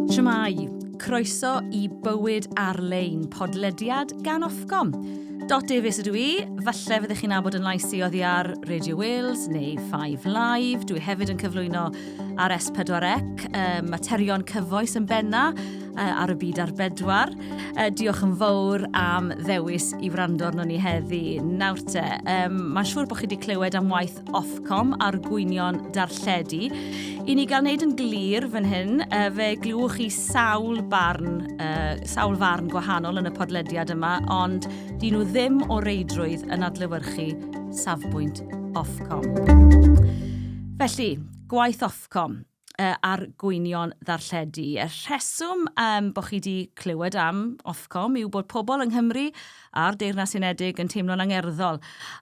Shwmai, croeso I Bywyd Arlein, podlediad gan Ofcom. Dot Davies ydw I, falle fyddech chi'n abod yn lais I oddi ar Radio Wales neu 5 Live. Dwi hefyd yn cyflwyno ar S4C, materion cyfoes yn benna ar y byd ar bedwar. Diolch yn fawr am ddewis I wrando arno ni heddi. Nawr te, mae'n siŵr bod chi wedi clywed am waith Ofcom ar Cwynion Darlledu. I ni gael wneud yn glir fan hyn, fe glywch chi sawl farn gwahanol yn y podlediad yma, ond dyn nhw ddim o reidrwydd yn adlewyrchu safbwynt Ofcom. Felly, gwaith Ofcom ar Cwynion Darlledu. Y rheswm bod chi wedi clywed am Ofcom yw bod pobl yng Nghymru a'r Deyrnas Unedig yn teimlo'n angerddol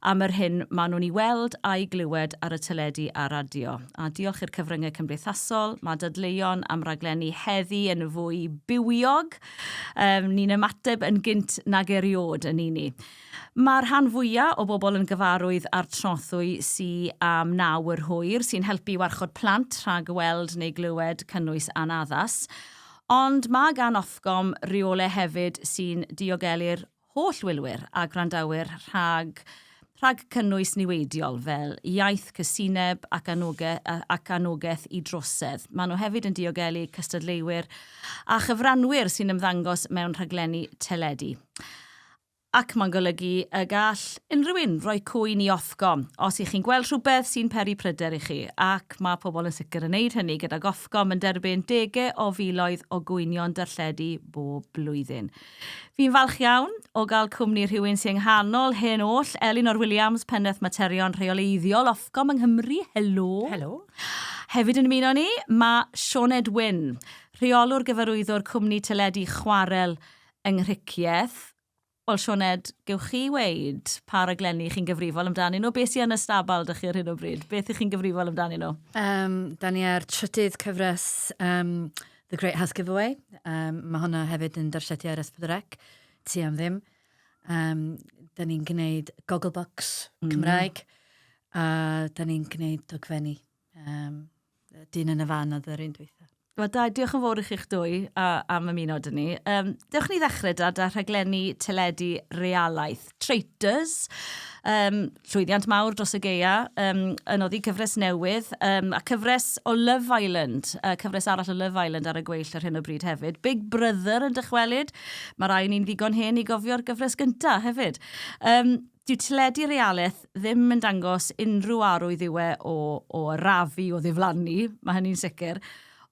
am yr hyn maen nhw'n I weld a'i glywed ar y teledu a radio. A diolch i'r cyfryngau cymdeithasol, mae dadleuon am raglenni heddi yn fwy bywiog. Ni'n ymateb yn gynt nag eriod yn uni. Mae'r rhan fwyaf o bobl yn gyfarwydd ar trothwy sy'n am nawr hwyr sy'n helpu warchod plant rhag weld neu glywed cynnwys anaddas. Ond mae gan Ofcom rheolau hefyd sy'n diogelu'r holl wylwyr a gwrandawyr rhag cynnwys niweidiol fel iaith, cysineb ac anogaeth I drosedd. Maen nhw hefyd yn diogelu cystadleuwyr a chyfranwyr sy'n ymddangos mewn rhaglenni teledu. Ac mae'n golygu y gall unrhyw un rhoi cwyn I Ofcom os I chi'n gweld rhywbeth sy'n peri pryder I chi. Ac mae pobl yn sicr yn neud hynny gydag Ofcom yn derbyn degau o filoedd o Cwynion Darlledu bob blwyddyn. Fi'n falch iawn o gael cwmni rhywun sy'n nghanol hen oll, Elinor Williams, Phennaeth Materion Rheoleiddiol Ofcom yng Nghymru. Helo. Helo. Hefyd yn ymuno ni, mae Sioned Wyn, rheolwr gyfarwyddwr cwmni teledu chwarel yng Nghriciaeth. Wel, Sioned, gewch chi weid pa raglenni chi'n gyfrifol amdani nhw? Beth sy'n ystabal dych chi ar hyn o bryd? Beth ych chi'n gyfrifol amdani nhw? Da ni ar trydydd cyfres The Great House Giveaway. Mae hwnna hefyd yn darlledu ar S4C, ti am ddim. Da ni'n gwneud Gogglebox Cymraeg, a da ni'n gwneud dogfenni. Dyn yn y fan oedd yr un dweitha. Wel, diolch yn fawr I chi'ch dwy am ymuno dyn ni. Dewch ni ddechrau da rhaglenni teledu realaeth. Traitors, llwyddiant mawr dros y geia, yn oddi cyfres newydd, a cyfres o Love Island, cyfres arall o Love Island ar y gweill ar hyn o bryd hefyd. Big Brother yn dychwelyd, mae rai ni'n ddigon hen I gofio'r gyfres gyntaf hefyd. Dyw teledu realaeth ddim yn dangos unrhyw arwydd yw o rafu o ddiflannu, mae hynny'n sicr.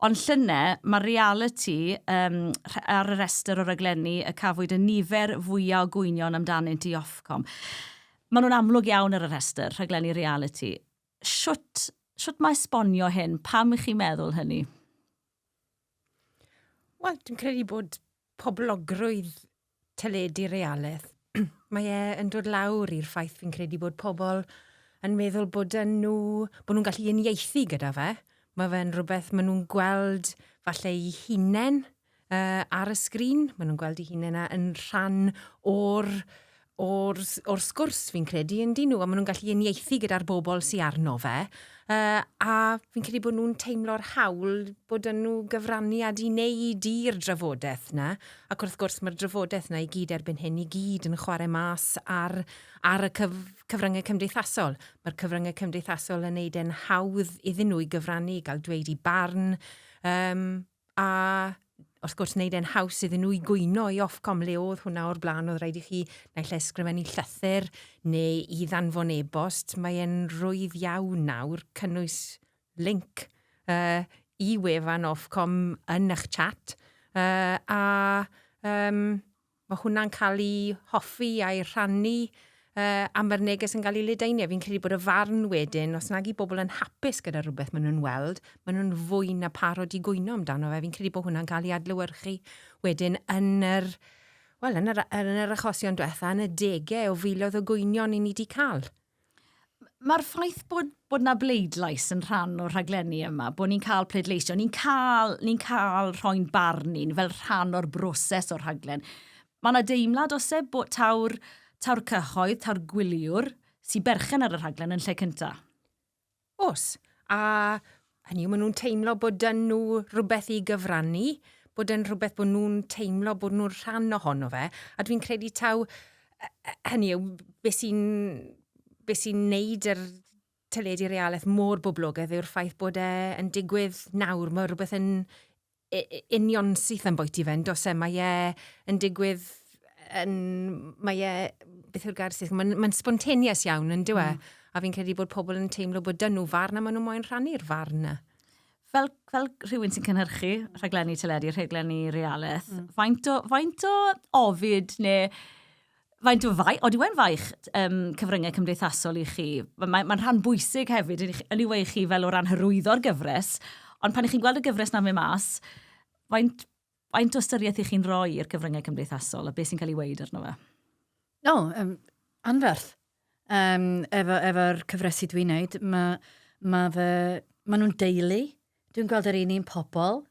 Ond llynau, mae reality ar y restr o raglenni y cafwyd y nifer fwyaf o gwynion amdanynt I Ofcom. Maen nhw'n amlwg iawn ar y restr, rhaglenni reality. Siwt mae esbonio hyn? Pam ych chi'n meddwl hynny? Wel, dwi'n credu bod poblogrwydd teledu realaeth. Mae yn dod lawr i'r ffaith fi'n credu bod pobl yn meddwl bod nhw'n gallu uniaethu gyda fe. Mae fe'n rhywbeth maen nhw'n gweld falle I hunain ar y sgrin. Maen nhw'n gweld I hunain yn rhan o'r sgwrs fi'n credu yn dyn nhw. A maen nhw'n gallu uniaethu gyda'r bobl sy'n arno fe. A fi'n credu bod nhw'n teimlo'r hawl bod nhw gyfraniad I wneud i'r drafodaeth yna. Ac wrth gwrs mae'r drafodaeth yna I gyd erbyn hyn I gyd yn chwarae mas ar y cyfryngau cymdeithasol. Mae'r cyfryngau cymdeithasol yn neud e'n hawdd iddyn nhw I gyfrannu, I gael dweud I barn, a wrth gwrs wneud e'n haws iddyn nhw I gwyno I Ofcom le oedd hwnna o'r blaen, oedd rhaid I chi naill ysgrifennu llythyr neu I ddanfon e-bost. Mae'n rwydd iawn nawr cynnwys link I wefan Ofcom yn eich chat, a mae hwnna'n cael I hoffi a'i rhannu a mae'r neges yn cael ei ledaenu. Fi'n credu bod y farn wedyn, os nag I bobl yn hapus gyda rhywbeth maen nhw'n weld, maen nhw'n fwy na parod I gwyno amdano fe. Fi'n credu bod hwnna'n cael ei adlewyrchu wedyn yn yr achosion diwetha, yn y degau o filoedd o gwynion I ni wedi cael. Mae'r ffaith bod na bleidlais yn rhan o'r rhaglenni yma, bod ni'n cael pleidleisio, ni'n cael rhoi'n barn ni'n fel rhan o'r broses o'r rhaglen. Mae yna deimlad os bod tawr cyhoedd, tawr gwyliwr, sy'n berchen ar y rhaglen yn lle cynta. Os, A hynny yw, maen nhw'n teimlo bod yn nhw rhywbeth i gyfrannu, bod yn rhywbeth bod nhw'n teimlo bod nhw'n rhan ohono fe. A dwi'n credu taw, hynny yw, beth sy'n neud yr teledu realaeth mor boblogaidd yw'r ffaith bod e'n digwydd nawr. Mae rhywbeth yn union syth yn bwyty fe, dos e, mae e'n digwydd beth yw'r gair syth, mae'n spontaneous iawn yn dywe. A fi'n credu bod pobl yn teimlo bod dyn nhw farn a maen nhw moyn rhannu'r farn yna. Fel rhywun sy'n cynhyrchu rhaglenni teledu, rhaglenni realaeth, faint o ofid neu faint o oeddi we'n faich cyfryngau cymdeithasol i chi? Mae'n rhan bwysig hefyd yn ei wei chi fel o ran hyrwyddo'r gyfres, ond pan ych chi'n gweld y gyfres na'n mynd mas, faint o ystyriaeth i chi'n rhoi i'r cyfryngau cymdeithasol a beth sy'n cael ei weid arno fe? Anferth. Efo'r cyfresu dwi'n wneud, mae nhw'n deulu. Dwi'n gweld yr un pobl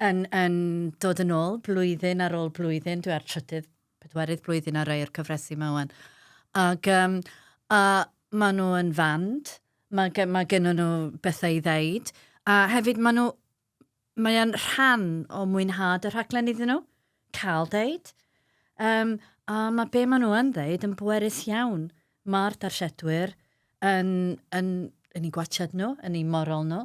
yn dod yn ôl blwyddyn ar ôl blwyddyn. Dwi ar 4yd blwyddyn ar rai o'r cyfresu yma wan. Ac maen nhw yn fand. Mae gen nhw bethau i ddeud. A hefyd mae'n rhan o mwynhad y rhaglen iddyn nhw. Cael deud. A mae be maen nhw yn ddeud yn bwerus iawn. Mae'r darlledwyr yn ei gwachod nhw, yn ei moral nhw.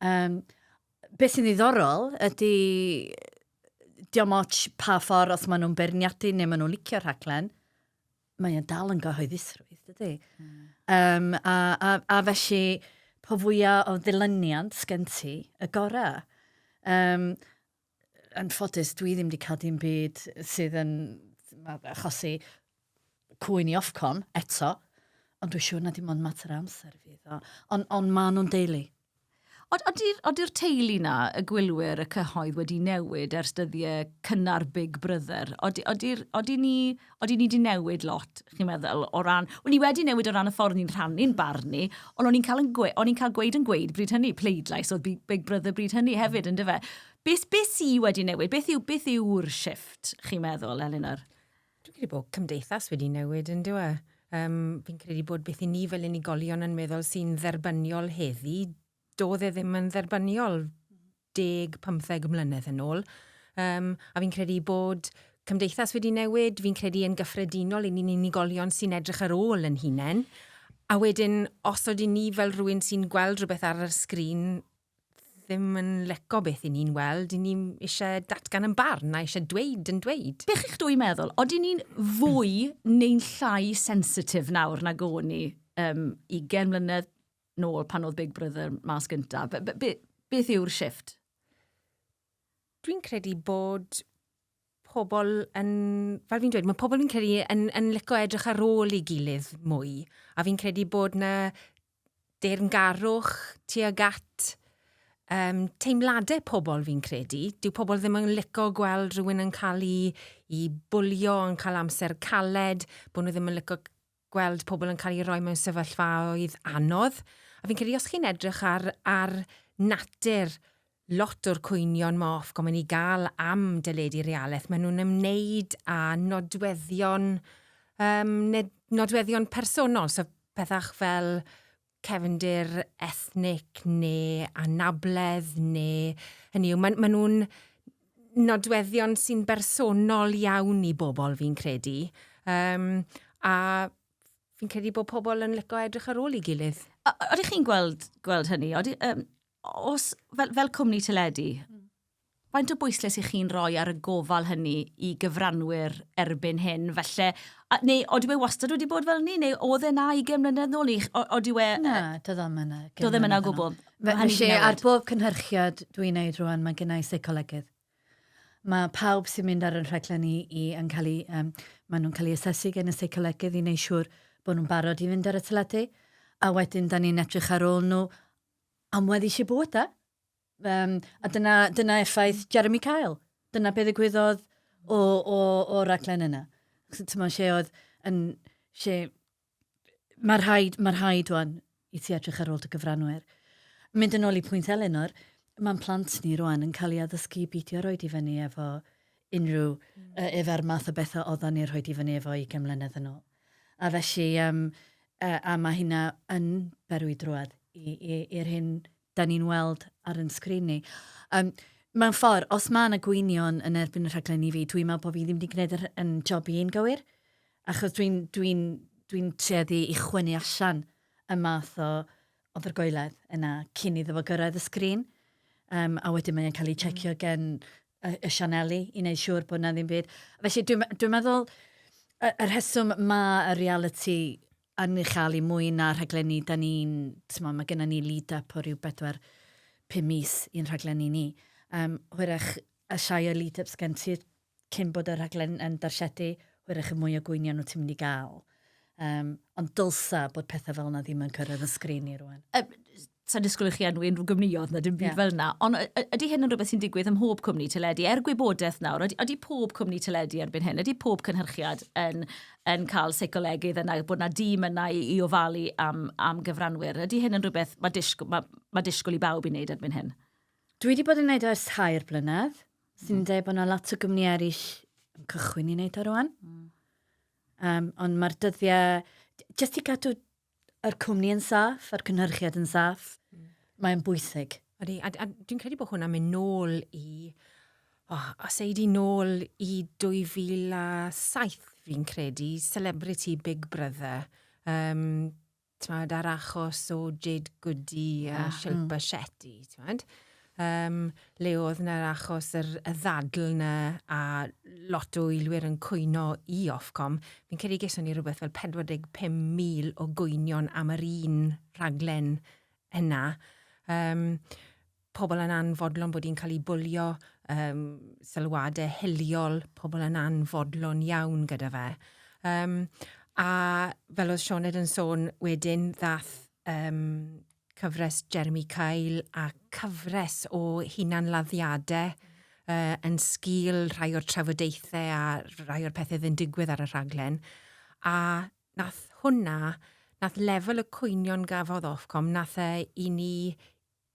Beth sy'n ddiddorol ydy diom ots pa ffordd os maen nhw'n berniadu neu maen nhw'n licio'r rhaglen, mae'n dal yn gyhoeddusrwydd, dydy. A felly, po fwyaf o ddilyniant sgen ti, y gorau. Yn ffodus, dwi ddim wedi cael dim byd sydd yn achosi Cwynion Ofcom eto, ond dwi'n siŵr na dim ond mater amser fydd. Ond maen nhw'n deulu. Ody'r teulu na, y gwylwyr, y cyhoedd wedi newid ers dyddiau cynnar Big Brother? Odi ni wedi newid lot, chi'n meddwl, o ran... O'n i wedi newid o ran y ffordd ni'n rhannu'n barn ni, ond o'n i'n cael gweud yn gweud bryd hynny, pleidlais o Big Brother bryd hynny hefyd, yn dyfe. Beth sy wedi newid? Beth yw'r shift, chi'n meddwl, Elinor? Dwi'n credu bod cymdeithas wedi newid yn dywe. Fi'n credu bod beth i ni fel unigolion yn meddwl sy'n dderbyniol heddi, doedd e ddim yn dderbyniol 10-15 mlynedd yn ôl. A fi'n credu bod cymdeithas wedi newid, fi'n credu yn gyffredinol i ni'n unigolion sy'n edrych ar ôl yn hunain. A wedyn, os oedden ni fel rhywun sy'n gweld rhywbeth ar y sgrin ddim yn leco beth i ni'n weld, i ni eisiau datgan yn barn a eisiau dweud yn dweud. Beth eich dwi'n meddwl, oedden ni'n fwy neu'n llai sensitif nawr na o'n ni 20 mlynedd nôl pan oedd Big Brother mas gyntaf? Beth yw'r shift? Dwi'n credu bod pobl yn, fel fi'n dweud, mae pobl fi'n credu yn lico edrych ar ôl i gilydd mwy. A fi'n credu bod na deyrngarwch tuag at teimladau pobl fi'n credu. Dyw pobl ddim yn lico gweld rhywun yn cael i bwlio, yn cael amser caled, bod nhw ddim yn lico gweld pobl yn cael ei roi mewn sefyllfaoedd anodd. A fi'n credu os chi'n edrych ar natur lot o'r cwynion mae Ofcom yn ei gael am deledu realaeth, maen nhw'n ymwneud â nodweddion personol, so pethach fel cefndir ethnic neu anabledd neu hynny yw. Maen nhw'n nodweddion sy'n bersonol iawn i bobl fi'n credu. A fi'n credu bod pobl yn lico edrych ar ôl i gilydd. Oeddech chi'n gweld hynny? Fel cwmni teledu, faint o bwyslais i chi'n rhoi ar y gofal hynny i gyfranwyr erbyn hyn? Felly, neu oeddi we wastad wedi bod fel ni? Neu oedd e na 20 mlynedd nôl ni? Na, doedd ddim yna. Doedd ddim yna o gwbl. Felly, ar bob cynhyrchiad dwi'n neud rwan, mae gennau seicolegydd. Mae pawb sy'n mynd ar y rhaglen yn cael maen nhw'n cael ei asesu gen y seicolegydd i wneud siŵr bod nhw'n barod i fynd ar y teledu. A wedyn, da ni'n edrych ar ôl nhw am weddi eisiau bod e. A dyna effaith Jeremy Cael. Dyna beth ddigwyddodd o raglen yna. Mae'r rhaid wan i ti edrych ar ôl dy gyfranwyr. Mynd yn ôl i pwynt Elinor, mae'n plant ni rwan yn cael ei addysgu beidio roed i fyny efo unrhyw efo'r math o bethau oedden ni'n rhoi i fyny efo 20 mlynedd yn ôl. A felly, a mae hynna yn berwi drwad i'r hyn da ni'n weld ar yn sgrin ni. Mewn ffordd, os mae yna gwynion yn erbyn y rhaglen i fi, dwi'n meddwl bod fi ddim wedi gwneud yn job i'n gywir. Achos dwi'n tueddu i chwynnu allan y math o ddirgoeledd yna cyn iddo fo gyrraedd y sgrin. A wedyn mae'n cael ei checio gen y sianeli i wneud siŵr bod yna ddim byd. Felly dwi'n meddwl y rheswm mae y reality yn ei chael i mwy na rhaglenni, mae gennym ni lead-up o ryw 4-5 mis i'n rhaglenni ni. Hwyrach y siai o lead-ups gen ti cyn bod y rhaglen yn darlledu, hwyrach y mwy o gwynion nhw ti'n mynd i gael. Ond dylsa bod pethau fel yna ddim yn cyrraedd y sgrin i rwan. Sa'n disgwyl i chi enw unrhyw gymniodd na dim byd fel yna. Ond ydy hyn yn rhywbeth sy'n digwydd ym mhob cwmni teledu? Gwybodaeth nawr, ydy pob cwmni teledu erbyn hyn? Ydy pob cynhyrchiad yn cael seicolegydd yna, bod yna dîm yna i ofalu am gyfranwyr? Ydy hyn yn rhywbeth mae disgwyl i bawb i wneud erbyn hyn? Dwi wedi bod yn gwneud ers 2 blynedd, sy'n dweud bod yna lot o gymni eraill yn cychwyn i wneud o rwan. Ond mae'r dyddiau, jyst i gadw yr cwmni yn saff, yr cynhyrchiad yn saff, mae'n bwysig. Ydy, a dwi'n credu bod hwnna'n mynd nôl i, os eidi nôl i 2007 fi'n credu, Celebrity Big Brother, ar achos o Jade Goody a Shilpa Shetty, le oedd yna'r achos y ddadl yna a lot o ilwyr yn cwyno i Ofcom. Fi'n credu geson ni rhywbeth fel 45,000 o gwynion am yr un rhaglen yna. Pobl yn anfodlon bod hi'n cael ei bwlio, sylwadau hiliol, pobl yn anfodlon iawn gyda fe. A fel oedd Sioned yn sôn wedyn, ddath cyfres Jeremy Cael a cyfres o hunanladdiadau yn sgil rhai o'r trafodaethau a rhai o'r pethau yn digwydd ar y rhaglen. A nath lefel y cwynion gafodd Ofcom, nath i ni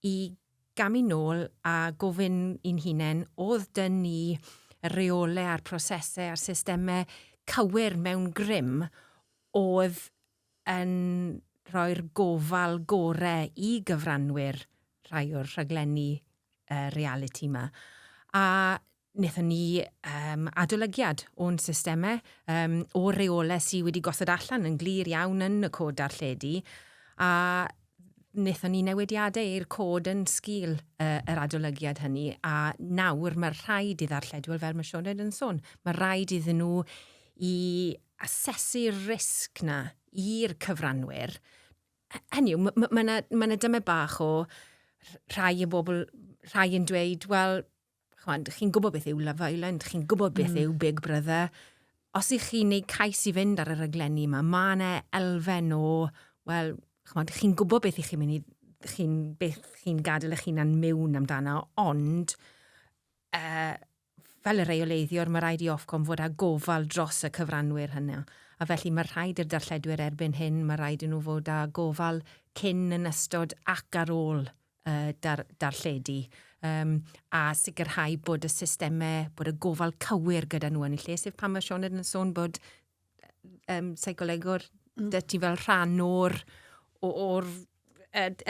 i gamu nôl a gofyn i'n hunain, oedd dyn ni y reolau a'r prosesau a'r systemau cywir mewn grym oedd yn rhoi'r gofal gorau i gyfranwyr rhai o'r rhaglenni reality yma. A wnaethon ni adolygiad o'n systemau o reolau sydd wedi gosod allan yn glir iawn yn y Cod Darlledu, a wnaethon ni newidiadau i'r cod yn sgil yr adolygiad hynny, a nawr mae'r rhaid i ddarlledu, fel mae Sioned yn sôn, mae'r rhaid iddyn nhw i asesu'r risg na i'r cyfranwyr. Hynny yw, mae dyma bach o rhai yn dweud, wel, chi'n gwybod beth yw Love Island, chi'n gwybod beth yw Big Brother. Os ych chi'n neud cais i fynd ar y raglenni yma, mae yna elfen o, wel, chi'n gwybod beth chi'n mynd i, beth chi'n gadael eich hunan mewn amdano, ond fel y rheoleiddiwr, mae rhaid i Ofcom fod â gofal dros y cyfranwyr hynny. A felly mae rhaid i'r darlledwyr erbyn hyn, mae rhaid i nhw fod â gofal cyn yn ystod ac ar ôl darlledu. A sicrhau bod y systemau, bod y gofal cywir gyda nhw yn ei lle, sef pan mae Sioned yn sôn bod seicolegwr ti fel rhan o'r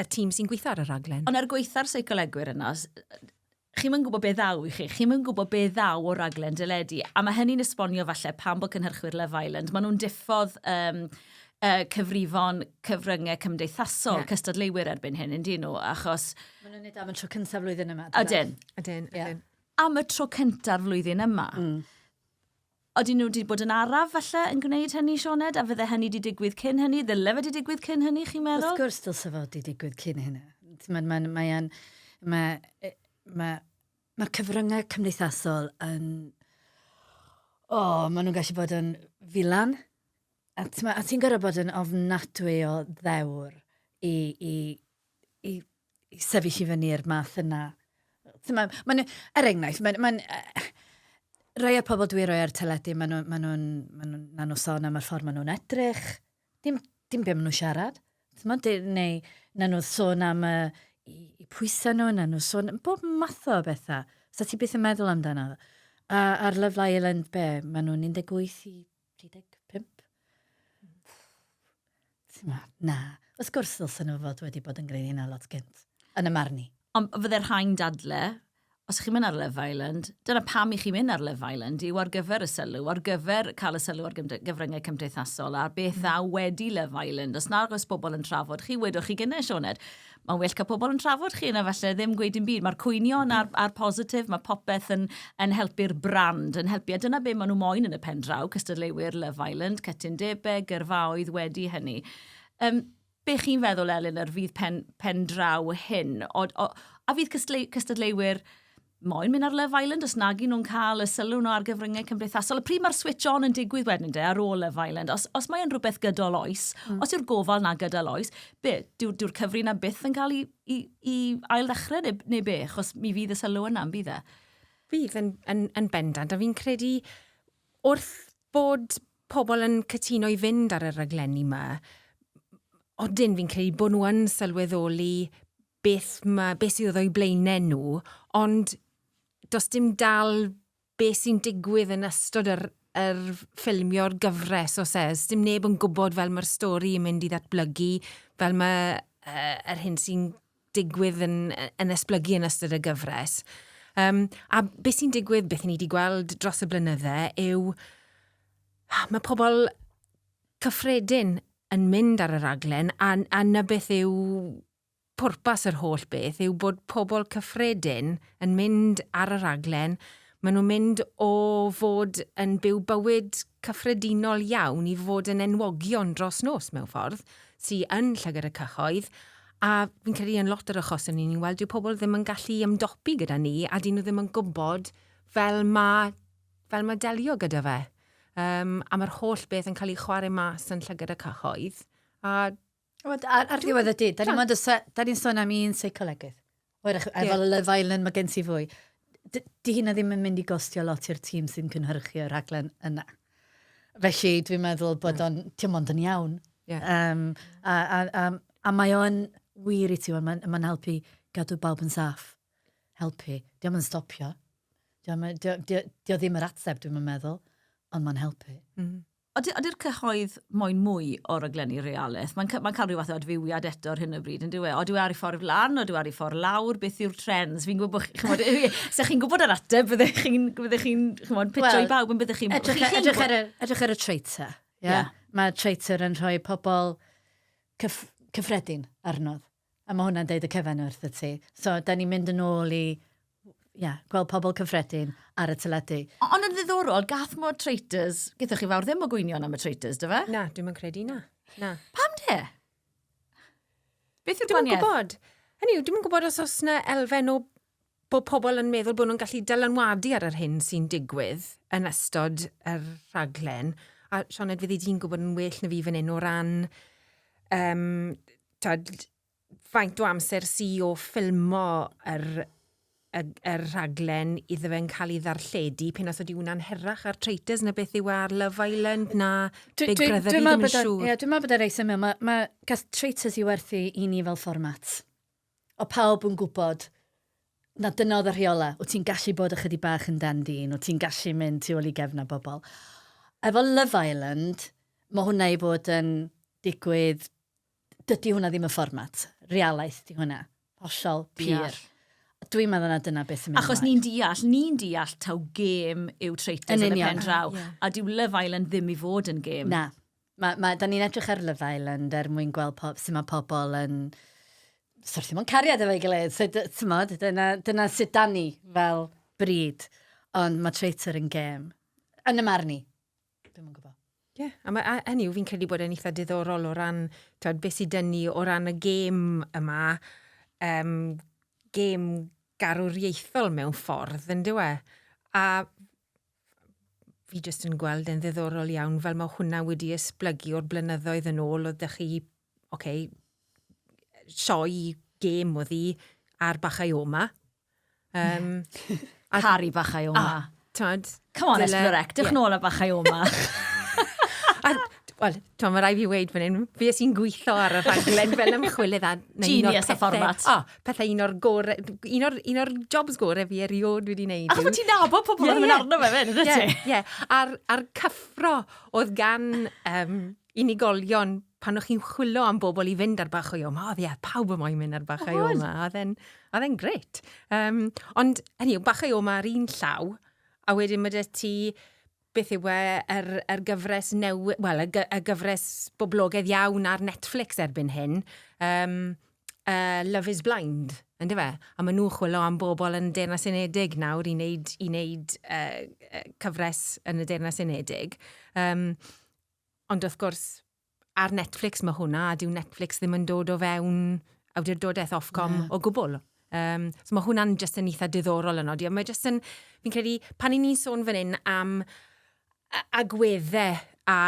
tîm sy'n gweithio ar y raglen. Ond gweitha'r seicolegwyr yna, chi'n mynd gwybod beth ddaw i chi, chi'n mynd gwybod beth ddaw o raglen dyledu, a mae hynny'n esbonio falle pan bod cynhyrchwyr Love Island, maen nhw'n diffodd cyfrifon cyfryngau cymdeithasol cystadleuwyr erbyn hyn, ynddi nhw, achos... Maen nhw'n neud am y tro cyntaf flwyddyn yma. Ydyn. Am y tro cyntaf flwyddyn yma. Oedden nhw wedi bod yn araf falle yn gwneud hynny, Sioned, a fydde hynny wedi digwydd cyn hynny? Ddyle wedi digwydd cyn hynny, chi'n meddwl? Wrth gwrs dylse fod wedi digwydd cyn hynny. Mae'r cyfryngau cymdeithasol yn... maen nhw'n gallu bod yn filan. A ti'n gorau bod yn ofnadwy o ddewr i sefyll i fyny'r math yna. Enghraifft, rai o'r pobl dwi'n rhoi ar teledu, maen nhw'n sôn am y ffordd maen nhw'n edrych. Dim beth maen nhw'n siarad. Neu na nhw'n sôn am i pwysau nhw, na nhw'n sôn am bob math o bethau. So ti beth yn meddwl amdano? Ar Love Island, maen nhw'n 18 i 35. Na. Ys gwrs ddylsyn nhw fod wedi bod yn gwneud hynna lot gynt, yn y marn i. Ond fydde'r rhain dadle, os chi'n mynd ar Love Island, dyna pam i chi'n mynd ar Love Island yw ar gyfer y sylw, ar gyfer cael y sylw ar gyfryngau cymdeithasol, a beth ddaw wedi Love Island. Os nag oes pobl yn trafod, chi wedwch chi gynnau, Sioned. Mae'n well cael pobl yn trafod chi yna falle ddim gweud yn byd. Mae'r cwynion a'r positif, mae popeth yn helpu'r brand, yn helpu. A dyna be maen nhw moyn yn y pen draw, cystadleuwyr Love Island, cytundebau, gyrfaoedd wedi hynny. Be chi'n feddwl, Elinor, fydd pen draw hyn? A fydd cystadleuwyr moyn mynd ar Love Island os nag nhw'n cael y sylw nhw ar gyfryngau cymdeithasol. Y pryd mae'r switch on yn digwydd wedyn ar ôl Love Island, os mae'n rhywbeth gydol oes, os yw'r gofal na gydol oes, dyw'r cyfri na byth yn cael i ail ddechrau neu be, achos mi fydd y sylw yna, bydd e? Fydd yn bendant, a fi'n credu wrth bod pobl yn cytuno i fynd ar y raglenni yma, odyn fi'n credu bod nhw yn sylweddoli beth sydd oedd o'i blaenau nhw, ond does dim dal beth sy'n digwydd yn ystod yr ffilmio'r gyfres o ses. Dim neb yn gwybod fel mae'r stori yn mynd i ddatblygu, fel mae'r hyn sy'n digwydd yn esblygu yn ystod y gyfres. A beth sy'n digwydd, beth ni wedi gweld dros y blynydde, yw mae pobl cyffredin yn mynd ar y raglen, a na beth yw pwrpas yr holl beth yw bod pobl cyffredin yn mynd ar y raglen, maen nhw'n mynd o fod yn byw bywyd cyffredinol iawn i fod yn enwogion dros nos mewn ffordd, sy'n yn llygad y cyhoedd, a fi'n credu yn lot yr achos yn ni'n weld yw pobl ddim yn gallu ymdopi gyda ni, a dyn nhw ddim yn gwybod fel mae delio gyda fe. A mae'r holl beth yn cael ei chwarae mas yn llygad y cyhoedd, Ar ddiwedd y dyd, da ni'n sôn am un seicolegydd. Efo Love Island mae gen ti fwy. Di hynna ddim yn mynd i gostio lot i'r tîm sy'n cynhyrchu y rhaglen yna. Felly dwi'n meddwl bod ti'n ond yn iawn. A mae o'n wir i ti, mae'n helpu gadw bawb yn saff. Helpu. Diolch yn stopio. Diolch ddim yr ateb, dwi'n meddwl, ond mae'n helpu. Ydy'r cyhoedd moyn mwy o raglenni realaeth? Mae'n cael rhyw fath o adfywiad eto ar hyn o bryd, yn dywe? Odw ar ei ffordd lan, odw ar ei ffordd lawr, beth yw'r trends? Fi'n gwybod, chi'n gwybod yr ateb, byddech chi'n pitio i bawb, yn byddech chi'n... Edrych ar y traitor. Mae traitor yn rhoi pobl cyffredin arnodd. A mae hwnna'n deud y cyfen wrth y ti. So, da ni'n mynd yn ôl i gweld pobl cyffredin ar y teledu. Ond yn ddiddorol, gath mo traitors, gyda chi fawr ddim o gwynion am y traitors, dy fe? Na, dwi'n credu na. Pam de? Beth yw'r gwanieth? Dwi'n gwybod. Hynny yw, dwi'n gwybod os na elfen o bod pobl yn meddwl bod nhw'n gallu dylanwadu ar yr hyn sy'n digwydd yn ystod yr rhaglen. A Sioned, fyddi di'n gwybod yn well na fi fan hyn o ran faint o amser o ffilmo yr rhaglen iddo fe'n cael ei ddarlledu pen os ydy hwnna'n herach ar traitors na beth yw ar Love Island na Big Brother fi ddim yn siŵr. Dwi'n meddwl bod yr eis yma, mae gath traitors i werthu i ni fel fformat. O pawb yn gwybod na dyna oedd y rheola, o ti'n gallu bod ychydig bach yn dandyn, o ti'n gallu mynd tu ôl i gefna bobl. Efo Love Island, mae hwnna i bod yn digwydd, dydy hwnna ddim y fformat. Realaeth di hwnna. Hollol, pyr. Dwi'n meddwl na dyna beth yn mynd. Achos ni'n deall taw gêm yw traitors yn y pen draw, a dyw Love Island ddim i fod yn gêm. Na. Da ni'n edrych ar Love Island mwyn gweld sut mae pobl yn... Sort ddim yn cariad efo'i gilydd. Dyna sut da ni fel bryd, ond mae traitor yn gêm. Yn y marn i. Dwi'n yn gwybod. Ie, a hynny yw fi'n credu bod e'n eitha diddorol o ran beth sydd dynnu o ran y gêm yma, gêm garwriaethol mewn ffordd, yn dywe. A fi jyst yn gweld yn ddiddorol iawn fel mae hwnna wedi esblygu o'r blynyddoedd yn ôl, oedd ddech chi, sioi gêm oedd hi ar Bachau Oma. Cari Bachau Oma. Come on, Esblorec, dych nôl a Bachau Oma. Wel, mae rai fi weid fan hyn, fi sy'n gweithio ar y rhaglen fel ymchwilydd a... Genius a fformat. Pethau un o'r jobs gore fi eriod wedi wneud. A ti'n nabod pobl yn mynd arno fe fyd, ydych ti? A'r cyffro oedd gan unigolion pan o'ch chi'n chwilo am bobl i fynd ar bach o Ioma, oedd pawb yn moyn mynd ar bach o Ioma, oedd e'n gret. Ond, hynny yw, bach o Ioma ar un llaw, a wedyn mae ti beth yw yr gyfres y gyfres boblogaidd iawn ar Netflix erbyn hyn, Love is Blind, ynddo fe? A maen nhw'n chwilo am bobl yn y Deyrnas Unedig nawr i wneud cyfres yn y Deyrnas Unedig. Ond wrth gwrs, ar Netflix mae hwnna, a dyw Netflix ddim yn dod o fewn awdurdodaeth Ofcom o gwbl. So mae hwnna'n just yn eitha diddorol yno. Mae just yn, fi'n credu, pan i ni'n sôn fan hyn am agweddau a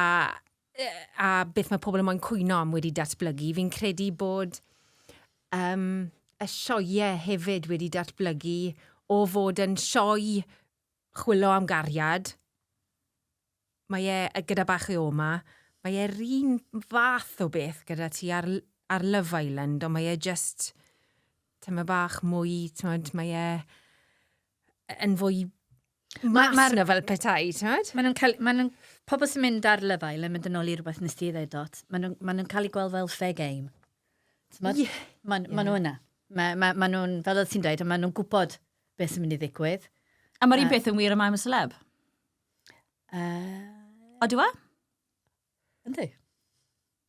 beth mae pobl yn moyn cwyno am wedi datblygu, fi'n credu bod y sioeau hefyd wedi datblygu o fod yn sioe chwilo am gariad. Mae gyda bach o Ioma, mae yr un fath o beth gyda ti ar Love Island, ond mae just tyma bach mwy, mae yn fwy mas na fel petai, ti'n pobl sy'n mynd ar Love Island, mynd yn ôl i rhywbeth nes ti ddweud, Dot, maen nhw'n cael ei gweld fel fair game. Maen nhw yna. Maen nhw'n, fel oedd ti'n dweud, maen nhw'n gwybod beth sy'n mynd i ddigwydd. A mae'r un beth yn wir am I'm a Celeb? O, dwi? Ynddi.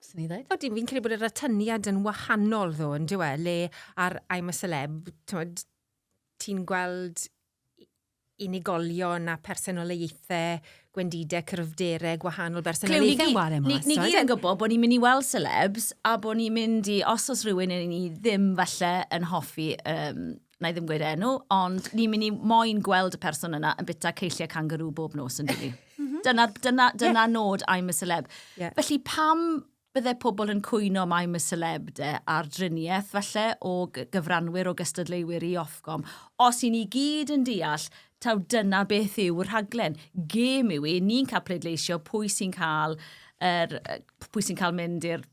Sy'n ni ddweud? O, fi'n credu bod yr atyniad yn wahanol ddo, yn dwi? Le ar I'm a Celeb, ti'n gweld unigolion a personolaethau, gwendidau, cryfderau, gwahanol personolaethau. Ni gyd yn gwybod bod ni'n mynd i weld celebs a bod ni'n mynd i, os rhywun ni ddim falle yn hoffi, na i ddim gweud enw, ond ni'n mynd i moyn gweld y person yna yn bita ceilliau cangarŵ bob nos yn dwi. Dyna nod I'm a Celeb. Felly pam byddai pobl yn cwyno am I'm a Celeb ar driniaeth falle o gyfranwyr o gystadleuwyr i Ofcom, os i ni gyd yn deall taw dyna beth yw'r rhaglen. Gêm yw ni'n cael pleidleisio pwy sy'n cael mynd i'r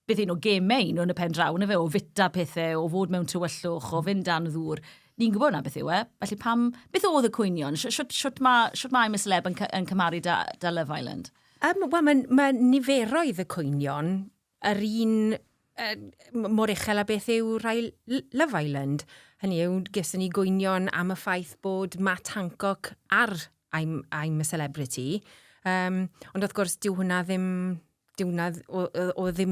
beth un o gêm mein yn y pen draw, na fe, o fita pethau, o fod mewn tywyllwch, o fynd dan ddŵr. Ni'n gwybod na beth yw Felly beth oedd y Cwynion? Siwt mae I'm a Celeb yn cymaru da Love Island? Mae niferoedd y Cwynion yr un mor uchel a beth yw rhai Love Island. Hynny yw, gysyn ni Cwynion am y ffaith bod Matt Hancock ar I'm a Celebrity. Ond wrth gwrs, dyw hwnna ddim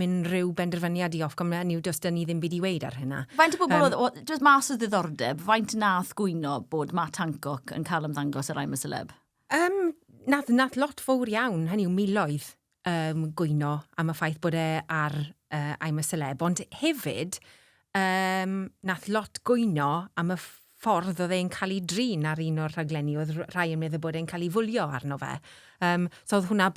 unrhyw benderfyniad i Ofcom, hynny yw, does dyn ni ddim byd i weid ar hynna. Faint o bobl oedd mas o ddiddordeb, faint nath Gwyno bod Matt Hancock yn cael ymddangos ar I'm a Celeb? Nath lot fawr iawn, hynny yw, miloedd Gwyno am y ffaith bod ar I'm a Celeb, ond hefyd nath lot Gwyno am y ffordd oedd e'n cael ei drin ar un o'r rhaglenni, oedd rhai yn meddwl bod e'n cael ei fwlio arno fe. So oedd hwnna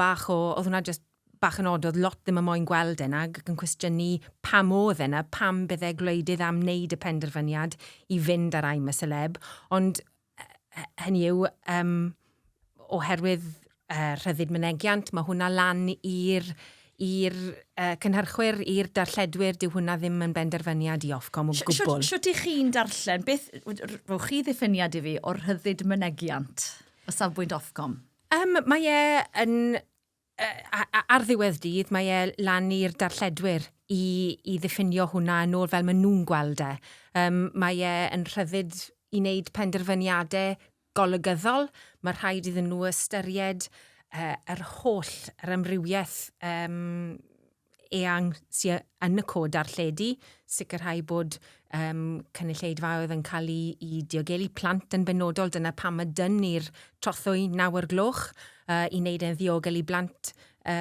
just bach yn odd, oedd lot ddim yn moyn gweld yna, ac yn cwestiynu pam oedd yna, pam byddai gwleidydd am wneud y penderfyniad i fynd ar I'm a Celeb, ond hynny yw, oherwydd rhyddid mynegiant, mae hwnna lan i'r cynhyrchwyr, i'r darlledwyr, dyw hwnna ddim yn benderfyniad i Ofcom o gwbl. Siwt i chi'n darllen? Beth, rhowch chi ddiffiniad i fi o'r rhyddid mynegiant o safbwynt Ofcom? Mae yn ar ddiwedd dydd, mae lan i'r darlledwyr i ddiffinio hwnna yn ôl fel maen nhw'n gweld e. Mae yn rhyddid i wneud penderfyniadau golygyddol. Mae rhaid iddyn nhw ystyried yr amrywiaeth eang sy'n yn y Cod Darlledu, sicrhau bod cynulleidfaoedd yn cael ei diogelu plant yn benodol, dyna pam y dyn i'r trothwy 9:00 i wneud e'n ddiogel i blant a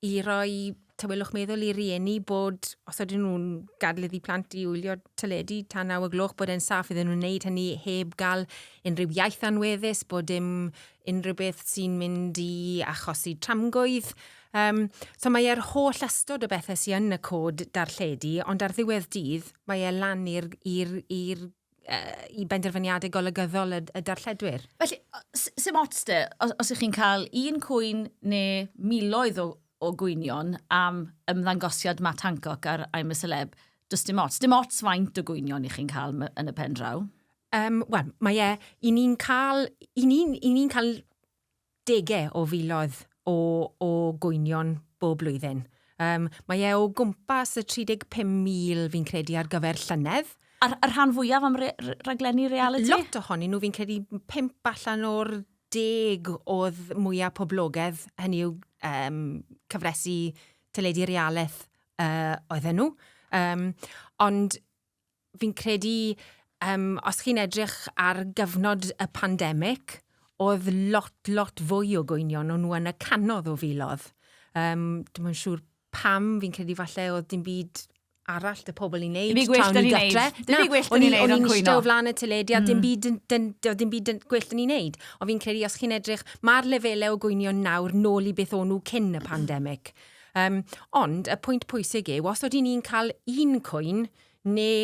i roi tywylwch meddwl i rieni bod os ydyn nhw'n gadleddu plant i wylio teledu tan 9:00 bod e'n saff iddyn nhw'n wneud hynny heb gael unrhyw iaith anweddus, bod dim unrhyw beth sy'n mynd i achosi tramgwydd. So mae'r holl ystod o bethau sy'n yn y Cod Darlledu, ond ar ddiwedd dydd mae lan i benderfyniadau golygyddol y darlledwyr. Felly, sy'n ots os ych chi'n cael un cwyn neu miloedd o gwynion am ymddangosiad Matt Hancock ar I'm a Celeb, does dim ots. Dim ots faint o gwynion i chi'n cael yn y pen draw? Wel, mae i ni'n cael degau o filoedd o gwynion bob blwyddyn. Mae o gwmpas y 35,000 fi'n credu ar gyfer llynedd. A'r rhan fwyaf am raglenni reality? Lot ohonyn nhw fi'n credu 5 allan o'r 10 oedd mwyaf poblogaidd, hynny yw cyfresu teledu realaeth oedden nhw. Ond fi'n credu, os chi'n edrych ar gyfnod y pandemig, oedd lot fwy o gwynion o'n nhw yn y canodd o filodd. Dwi'n yn siŵr pam fi'n credu falle oedd dim byd arall y pobl i wneud. Dim byd gwyllt yn ei wneud. Dim byd gwyllt yn ei wneud am cwyno. O'n i'n eistedd o flaen y telediad, dim byd gwyllt yn ei wneud. O fi'n credu, os chi'n edrych, mae'r lefelau o gwynion nawr nôl i beth o'n nhw cyn y pandemig. Ond y pwynt pwysig yw, os oedden ni'n cael un cwyn, neu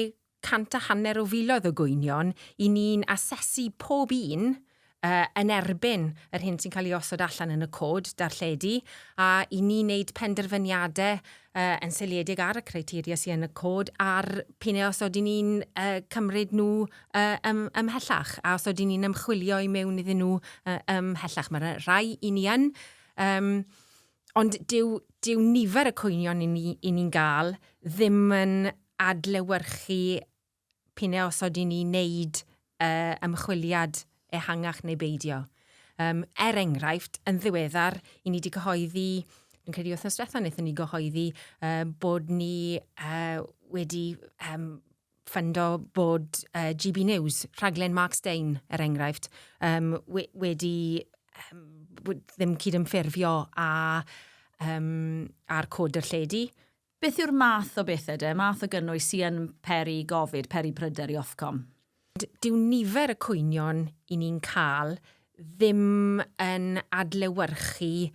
150 o filoedd o gwynion, i ni'n asesu pob un, yn erbyn yr hyn sy'n cael ei osod allan yn y cod darlledu, a i ni wneud penderfyniadau yn seiliedig ar y criteria sy'n yn y cod, a'r p'un os oedden ni'n cymryd nhw ymhellach, a os oedden ni'n ymchwilio i mewn iddyn nhw ymhellach. Mae'r rai i ni yn, ond dyw nifer y cwynion i ni'n gael ddim yn adlewyrchu p'un os oedden ni'n wneud ymchwiliad ehangach neu beidio. Enghraifft, yn ddiweddar, i ni wedi cyhoeddi, dwi'n credu wythnos diwethaf wnaethon ni gyhoeddi bod ni wedi ffundo bod GB News, rhaglen Mark Stein, enghraifft, wedi ddim cydymffurfio a'r Cod Darlledu. Beth yw'r math o bethau de? Math o gynnwys sy'n peri gofid, peri pryder i Ofcom? Dyw nifer y cwynion i ni'n cael ddim yn adlewyrchu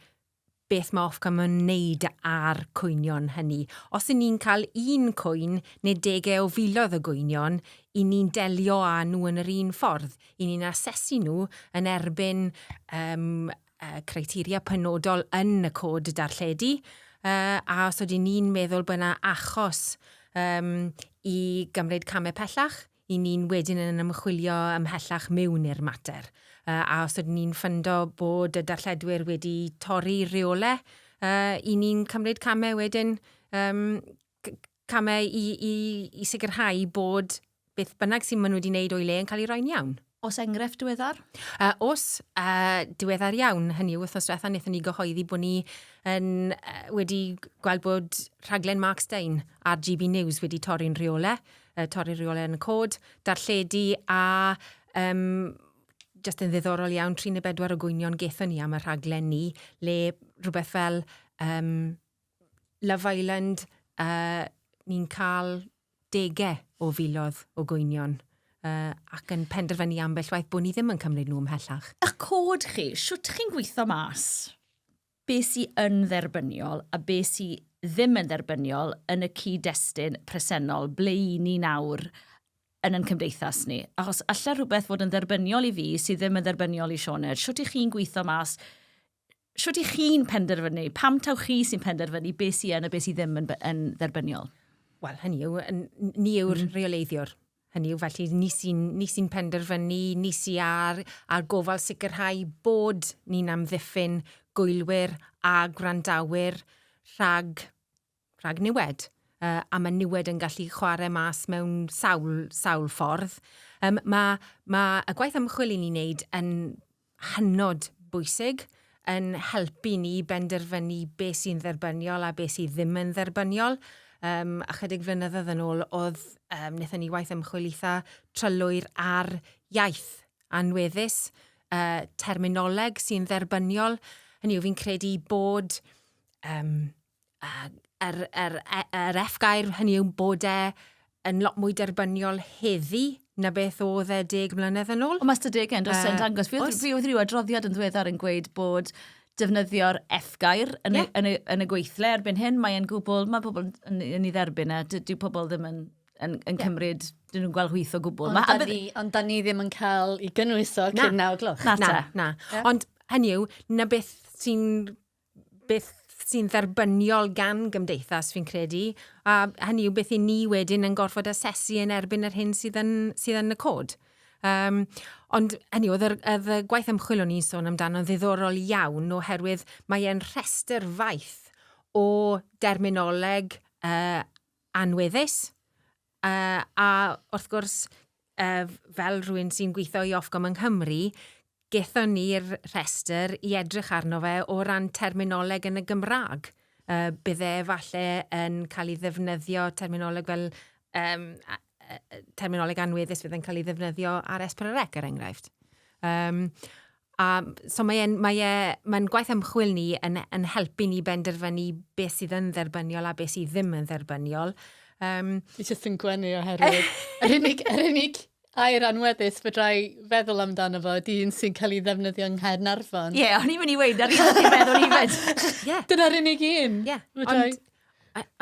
beth mae Ofcom yn wneud ar cwynion hynny. Os y ni'n cael un cwyn neu 10 o filoedd o gwynion, i ni'n delio â nhw yn yr un ffordd. I ni'n asesu nhw yn erbyn criteria penodol yn y Cod Darlledu. A os ydyn ni'n meddwl bod yna achos i gymryd camau pellach, i ni'n wedyn yn ymchwilio ymhellach mewn i'r mater. A os ydyn ni'n ffundo bod y darlledwyr wedi torri rheolau, i ni'n cymryd camau wedyn, camau i sicrhau bod beth bynnag sy'n maen nhw wedi wneud o'i le yn cael ei roi'n iawn. Os enghraifft diweddar? Diweddar iawn, hynny yw wythnos diwethaf wnaethon ni gyhoeddi bod ni wedi gweld bod rhaglen Mark Stein ar GB News wedi torri'r rheolau yn y cod, darlledu a just yn ddiddorol iawn 34 o gwynion gethon ni am y rhaglen ni, le rhywbeth fel Love Island, ni'n cael 10 o filoedd o gwynion. Ac yn penderfynu ambell waith bod ni ddim yn cymryd nhw ymhellach. Y cod chi, siwt chi'n gweithio mas? Be sy'n yn dderbyniol a be sy'n ddim yn dderbyniol yn y cyd-destun presennol ble i ni nawr yn cymdeithas ni? Achos allai rhywbeth fod yn dderbyniol i fi sydd ddim yn dderbyniol i Sioned. Siwt i chi'n gweithio mas? Siwt i chi'n penderfynu? Pam taw chi sy'n penderfynu be sy'n yn a be sydd ddim yn dderbyniol? Wel, hynny yw, ni yw'r rheoleiddiwr. Hynny yw, felly ni sy'n penderfynu, ni sy'n ar gofal sicrhau bod ni'n amddiffyn gwylwyr a gwrandawyr rhag niwed. A mae niwed yn gallu chwarae mas mewn sawl ffordd. Mae y gwaith ymchwil i ni'n wneud yn hynod bwysig, yn helpu ni benderfynu beth sy'n dderbyniol a beth sy'n ddim yn dderbyniol. Ychydig flynyddoedd yn ôl, oedd wnaethon ni waith ymchwil eitha trylwyr ar iaith anweddus, terminoleg sy'n dderbyniol. Hynny yw, fi'n credu bod yr F-gair, hynny yw bod yn lot mwy derbyniol heddi na beth oedd 10 mlynedd yn ôl. Ond mae ystadegau yn dangos. Fi oedd rhyw adroddiad yn ddiweddar yn gweud bod defnyddio'r F-gair yn y gweithle erbyn hyn. Mae pobl yn ei dderbyn a dyw pobl ddim yn cymryd, dyn nhw'n gweld hwyth o gwbl. Ond da ni ddim yn cael i gynnwyso cyn 9 gloch. Na. Ond hynny yw, na beth sy'n dderbyniol gan gymdeithas fi'n credu, a hynny yw beth i ni wedyn yn gorfod asesu yn erbyn yr hyn sydd yn y cod. Ond oedd y gwaith ymchwil o'n i'n sôn amdano ddiddorol iawn oherwydd mae e'n rhestr faith o derminoleg anweddus. A wrth gwrs, fel rhywun sy'n gweithio i Ofcom yng Nghymru, gethon ni'r rhestr i edrych arno fe o ran terminoleg yn y Gymraeg. Bydde falle yn cael ei ddefnyddio terminoleg fel terminoleg anweddus bydd yn cael ei ddefnyddio ar S4C er enghraifft. So mae'n gwaith ymchwil ni yn helpu ni benderfynu beth sydd yn dderbyniol a beth sydd ddim yn dderbyniol. Fi jyst yn gwenu oherwydd yr unig air anweddus fydrai feddwl amdano fo, dyn sy'n cael ei ddefnyddio yng Nghaernarfon. Ie, o'n i'n mynd i weid ar un oedd i'n meddwl i fed. Dyna'r unig un.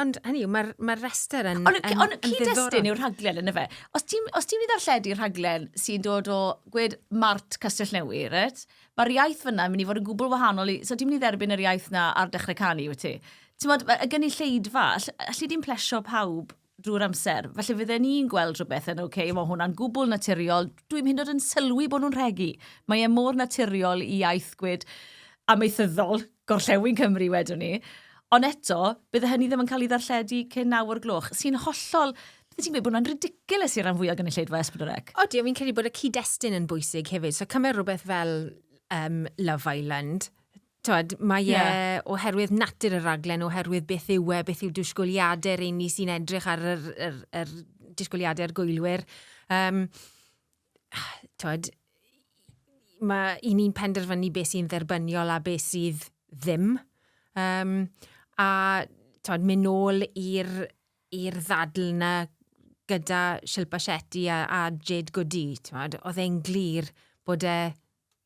Ond hynny, mae'r rester yn Ond cyd-destun yw'r rhaglen yn y fe. Os ti'n mynd i ddarlledu'r rhaglen sy'n dod o gwed Mart Castell Newydd, mae'r iaith fyna yn mynd i fod yn gwbl wahanol. So ti'n mynd i dderbyn yr iaith na ar dechrau canu, wyt ti? Ti'n mynd, y gynulleidfa, allu di'n plesio pawb drwy'r amser. Felly fydden ni'n gweld rhywbeth yn mae hwnna'n gwbl naturiol. Dwi'n hyn oed yn sylwi bod nhw'n rhegi. Mae e mor naturiol i iaith gwed amaethyddol gorllewin Cymru wedwn ni. Ond eto, bydde hynny ddim yn cael ei ddarlledu cyn 9 o'r gloch. Sy'n hollol, bydde ti'n gweud bod hwnna'n ridiculous i'r rhan fwyaf gynulleidfa S4C? Odi, fi'n credu bod y cyd-destun yn bwysig hefyd. So cymer rhywbeth fel Love Island. Mae oherwydd natur y raglen, oherwydd beth yw beth yw disgwyliadau'r ein ni sy'n edrych ar yr disgwyliadau'r gwylwyr. Mae ni'n penderfynu beth sy'n dderbyniol a beth sydd ddim. Mynd nôl i'r ddadl na gyda Shilpa Shetty a Jade Goody. Oedd e'n glir bod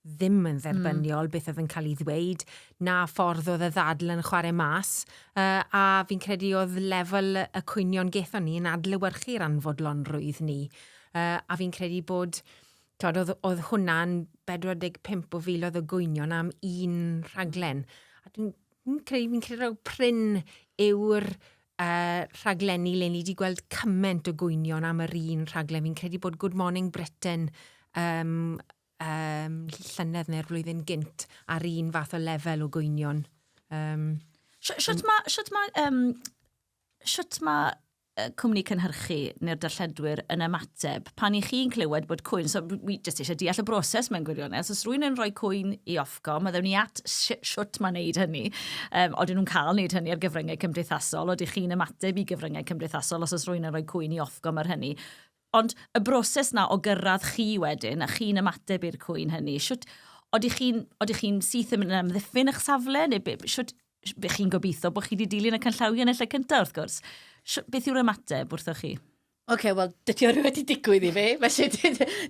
ddim yn dderbyniol beth oedd yn cael ei ddweud, na ffordd oedd y ddadl yn chwarae mas, a fi'n credu oedd lefel y cwynion gethon ni yn adlewyrchu'r anfodlonrwydd ni. A fi'n credu bod oedd hwnna'n 45 o filoedd o gwynion am un rhaglen. A fi'n credu pryn yw'r rhaglenni le ni wedi gweld cymaint o gwynion am yr un rhaglen. Fi'n credu bod Good Morning Britain llynedd neu'r flwyddyn gynt ar un fath o lefel o gwynion. Siwt mae cwmni cynhyrchu neu'r darlledwyr yn ymateb pan i chi'n clywed bod cwyn, so wi jyst eisiau deall y broses mewn gwirionedd, os rwy'n yn rhoi cwyn i Ofcom, a ddewn ni at siwt mae'n neud hynny, oedden nhw'n cael neud hynny ar gyfryngau cymdeithasol, oedden chi'n ymateb i gyfryngau cymdeithasol os rwy'n yn rhoi cwyn i Ofcom ar hynny. Ond y broses na o gyrraedd chi wedyn, a chi'n ymateb i'r cwyn hynny, oedden chi'n syth yn amddiffyn eich safle, neu beth chi'n gobeithio bod chi wedi dilyn y canllawiau yn y lle cyntaf, wrth gwrs? Beth yw'r ymateb wrthoch chi? Wel, dydy o'r wedi digwydd i fi, felly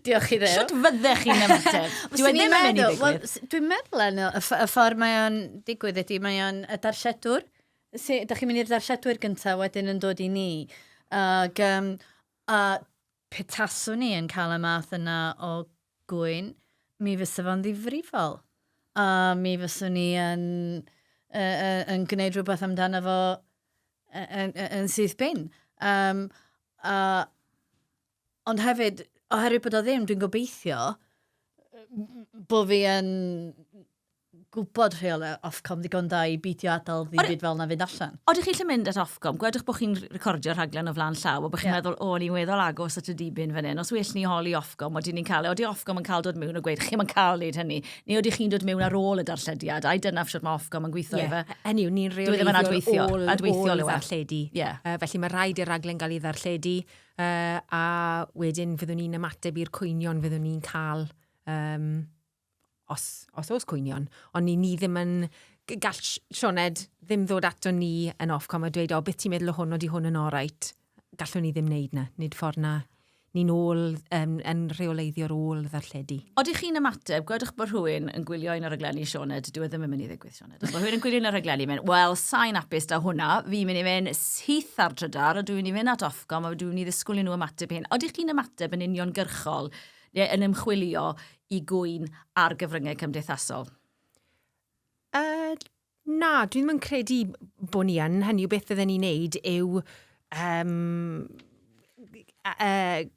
diolch i ddew. Sut fyddech chi'n ymateb? Dwi'n meddwl y ffordd mae o'n digwydd ydy, mae o'n y darlledwr. Da chi'n mynd i'r darlledwyr gyntaf wedyn yn dod i ni. A petaswn ni yn cael y math yna o gwyn, mi fysa fo'n ddifrifol. A mi fyswn ni yn gwneud rhywbeth amdano fo yn syth bin. Ond hefyd, oherwydd bod o ddim, dwi'n gobeithio bod fi yn gwybod rheoleiddiwr Ofcom ddigon da i beidio adael byd fel na fynd allan. Oeddech chi'n lle mynd at Ofcom, gwedwch bod chi'n recordio'r rhaglen o flaen llaw, o bod chi'n meddwl, ni'n weddol agos at y dibyn fan hyn, os well ni holi Ofcom, oedden ni'n cael, oeddi Ofcom yn cael dod mewn o gweud, chi'n cael neud hynny, neu oeddech chi'n dod mewn ar ôl y darllediad, a dyna ffysio mae Ofcom yn gweithio efe. Enw, ni'n rheoleiddiwr ôl ddarlledu. Felly mae rhaid i'r raglen gael ei ddarlledu, a wedyn fyddwn ni'n ymateb i'r cwynion fyddwn ni'n cael os oes cwynion, ond ni ddim yn gall Sioned ddim ddod ato ni yn Ofcom a dweud, beth ti'n meddwl o hwn, oeddi hwn yn orait. Gallwn ni ddim wneud na, nid ffordd na. Ni'n ôl yn rheoleiddiwr ôl ddarlledu. Oeddech chi'n ymateb, gwedwch bod rhywun yn gwylio un o'r rhaglenni Sioned, dwi ddim yn mynd i ddigwydd Sioned. Os bod rhywun yn gwylio un o'r rhaglenni, mynd, wel, sa'n apus da hwnna, fi'n mynd i fynd syth ar drydar, a dwi'n mynd i fynd at Ofcom, a dwi'n mynd i ddisgwyl i nhw ymateb hyn. Oeddech chi'n ymateb yn union gyrchol, yn ymchwilio i gwyn ar gyfryngau cymdeithasol? Na, dwi'n mynd credu bod ni yn. Hynny yw beth fydden ni'n neud yw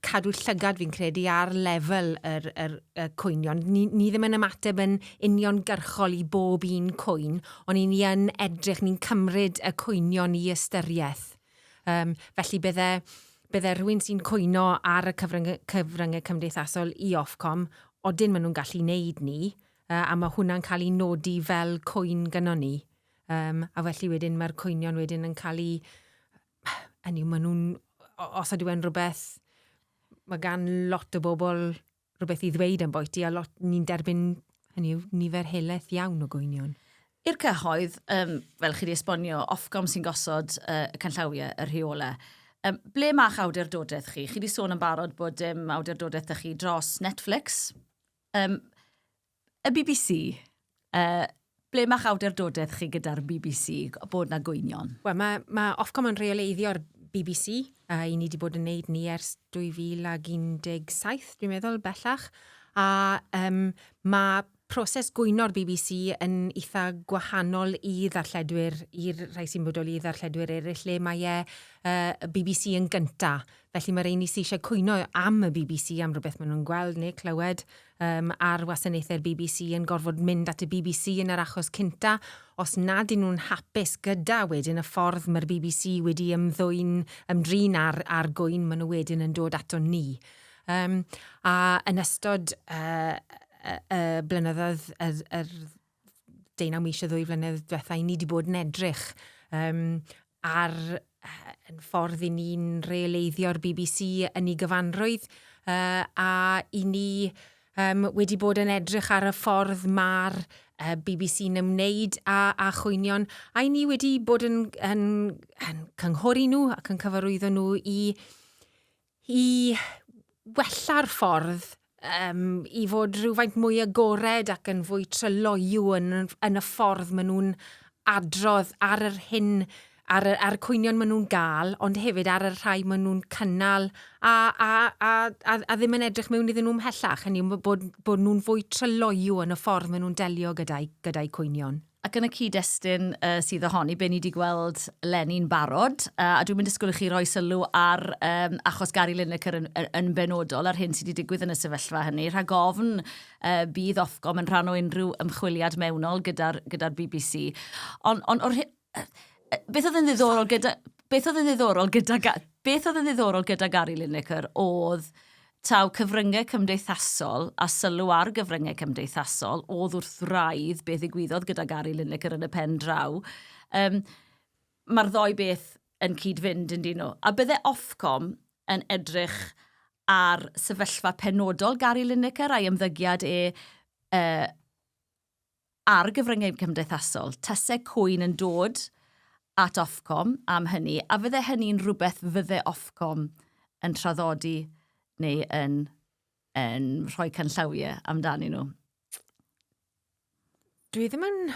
cadw llygad fi'n credu ar lefel y cwynion. Ni ddim yn ymateb yn uniongyrchol i bob un cwyn, ond ni yn edrych, ni'n cymryd y cwynion i ystyriaeth. Felly bydde rhywun sy'n cwyno ar y cyfryngau cymdeithasol i Ofcom, odyn maen nhw'n gallu wneud ni, a mae hwnna'n cael ei nodi fel cwyn gynno ni. A felly wedyn mae'r cwynion wedyn yn cael ei... maen nhw'n... Os ydw e'n rhywbeth, mae gan lot o bobl rhywbeth i ddweud yn boeti, a ni'n derbyn nifer helaeth iawn o gwynion. I'r cyhoedd, fel chi wedi esbonio, Ofcom sy'n gosod y canllawiau, y rheolau. Ble ma'ch awdurdodaeth chi? Chi wedi sôn yn barod bod awdurdodaeth chi dros Netflix. Y BBC, ble ma'ch awdurdodaeth chi gyda'r BBC bod na gwynion? Wel, mae Ofcom yn rheoleiddio'r BBC, a i ni wedi bod yn wneud ni ers 2017, dwi'n meddwl, bellach. A mae proses gwyno'r BBC yn eitha gwahanol i ddarlledwyr, i'r rhai sy'n bodoli i ddarlledwyr eraill, lle mae BBC yn gynta. Felly mae rhaid ni sy'n eisiau cwyno am y BBC, am rhywbeth maen nhw'n gweld neu clywed ar wasanaethau'r BBC yn gorfod mynd at y BBC yn yr achos cynta. Os nad ydyn nhw'n hapus gyda wedyn y ffordd mae'r BBC wedi ymdrin ar gwyn, maen nhw wedyn yn dod ato ni. A yn ystod blynyddoedd, yr 19 mis o 2 flynedd diwethaf, ni wedi bod yn edrych ar yn ffordd i ni'n rheoleiddio'r BBC yn ei gyfanrwydd, a i ni wedi bod yn edrych ar y ffordd mae'r BBC'n ymwneud a chwynion, a i ni wedi bod yn cynghori nhw ac yn cyfarwyddo nhw i wella'r ffordd i fod rhywfaint mwy agored ac yn fwy tryloiw yn y ffordd maen nhw'n adrodd ar yr hyn, ar cwynion maen nhw'n gael, ond hefyd ar y rhai maen nhw'n cynnal a ddim yn edrych mewn iddyn nhw'n mhellach, hynny bod nhw'n fwy tryloiw yn y ffordd maen nhw'n delio gyda'i cwynion. Ac yn y cyd-destun sydd ohoni, be ni wedi gweld Lenni'n barod, a dwi'n mynd disgwyl i chi roi sylw ar achos Gary Lineker yn benodol, ar hyn sydd wedi digwydd yn y sefyllfa hynny. Rhag ofn bydd Ofcom yn rhan o unrhyw ymchwiliad mewnol gyda'r BBC. Ond beth oedd yn ddiddorol gyda Gary Lineker oedd taw cyfryngau cymdeithasol a sylw ar gyfryngau cymdeithasol oedd wrth raidd beth ddigwyddodd gyda Gary Lineker yn y pen draw. Mae'r ddoi beth yn cyd-fynd yn dyn nhw. A bydde Ofcom yn edrych ar sefyllfa penodol Gary Lineker a'i ymddygiad ar gyfryngau cymdeithasol. Tysau cwyn yn dod at Ofcom am hynny, a fydde hynny'n rhywbeth fydde Ofcom yn traddodi neu yn rhoi canllawiau amdani nhw? Dwi ddim yn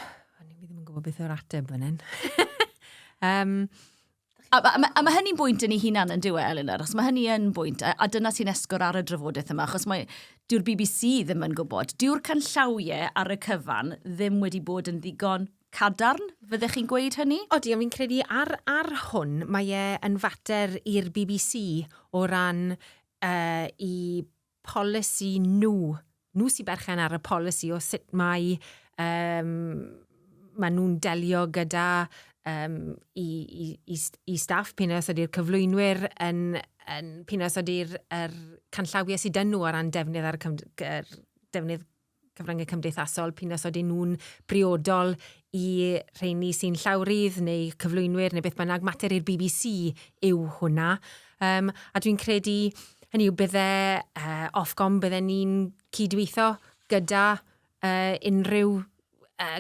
gwybod beth yw'r ateb fan hyn. A mae hynny'n bwynt yn ei hunan yn diwe, Elinor, os mae hynny yn bwynt, a dyna sy'n esgor ar y drafodaeth yma, achos dyw'r BBC ddim yn gwybod, dyw'r canllawiau ar y cyfan ddim wedi bod yn ddigon cadarn, fyddech chi'n gweud hynny? Odi, ond fi'n credu ar hwn, mae yn fater i'r BBC o ran i polisi nhw sy'n berchen ar y polisi o sut mae nhw'n delio gyda i staff, p'un ydy'r cyflwynwyr, p'un ydy'r canllawiau sydd yn nhw o ran defnydd ar defnydd cyfryngau cymdeithasol, p'un ydyn nhw'n briodol i rheini sy'n llawrydd neu cyflwynwyr neu beth bynnag, mater i'r BBC yw hwnna. A dwi'n credu hynny yw bydde Ofcom, bydde ni'n cydweithio gyda unrhyw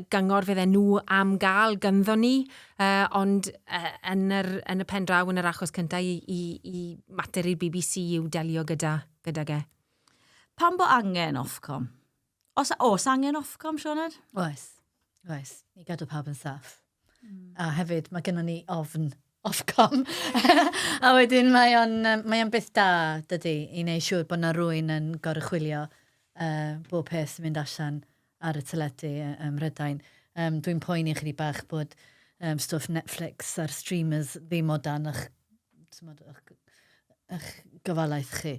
gyngor fydde nhw am gael gynddo ni, ond yn y pen draw yn yr achos cyntaf i mater i'r BBC yw delio gyda ge. Pam bo angen Ofcom? Os angen Ofcom, Sioned? Oes. Ni gadw pawb yn saff. A hefyd, mae gennym ni ofn Ofcom. A wedyn mae o'n beth da, dydy, i wneud siŵr bod na rwy'n yn gorychwilio bob peth sy'n mynd allan ar y teledu ym Mhrydain. Dwi'n poeni chydig bach bod stwff Netflix a'r streamers ddim o dan eich gofalaeth chi.